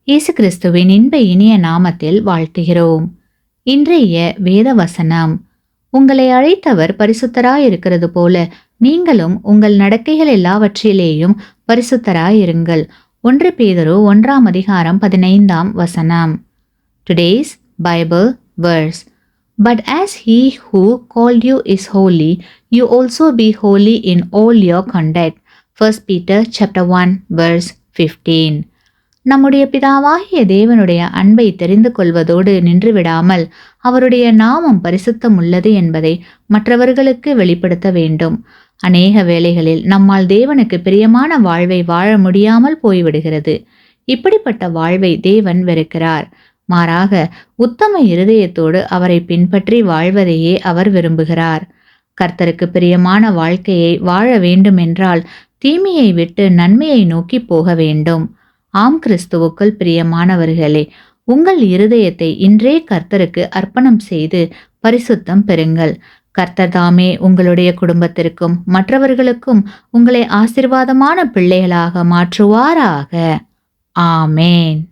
இயேசு கிறிஸ்துவின் இன்ப இனிய நாமத்தில் வாழ்த்துகிறோம். இன்றைய வேத வசனம், உங்களை அழைத்தவர் பரிசுத்தராயிருக்கிறது போல நீங்களும் உங்கள் நடக்கைகள் எல்லாவற்றிலேயும் பரிசுத்தராயிருங்கள். 1 பேதுரு 1ஆம் அதிகாரம் 15ஆம் வசனம். Today's Bible verse. But as he who called you is holy, you also be holy in all your conduct. 1 Peter chapter 1 verse 15. நம்முடைய பிதாவாகிய தேவனுடைய அன்பை தெரிந்து கொள்வதோடு நின்றுவிடாமல் அவருடைய நாமம் பரிசுத்தம் உள்ளது என்பதை மற்றவர்களுக்கு வெளிப்படுத்த வேண்டும். அநேக வேளைகளில் நம்மால் தேவனுக்கு பிரியமான வாழ்வை வாழ முடியாமல் போய்விடுகிறது. இப்படிப்பட்ட வாழ்வை தேவன் வெறுக்கிறார். மாறாக உத்தம இருதயத்தோடு அவரை பின்பற்றி வாழ்வதையே அவர் விரும்புகிறார். கர்த்தருக்கு பிரியமான வாழ்க்கையை வாழ வேண்டுமென்றால் தீமையை விட்டு நன்மையை நோக்கி போக வேண்டும். ஆம் கிறிஸ்துவுக்குள் பிரியமானவர்களே, உங்கள் இருதயத்தை இன்றே கர்த்தருக்கு அர்ப்பணம் செய்து பரிசுத்தம் பெறுங்கள். கர்த்தர் தாமே உங்களுடைய குடும்பத்திற்கும் மற்றவர்களுக்கும் உங்களை ஆசீர்வாதமான பிள்ளைகளாக மாற்றுவாராக. ஆமேன்.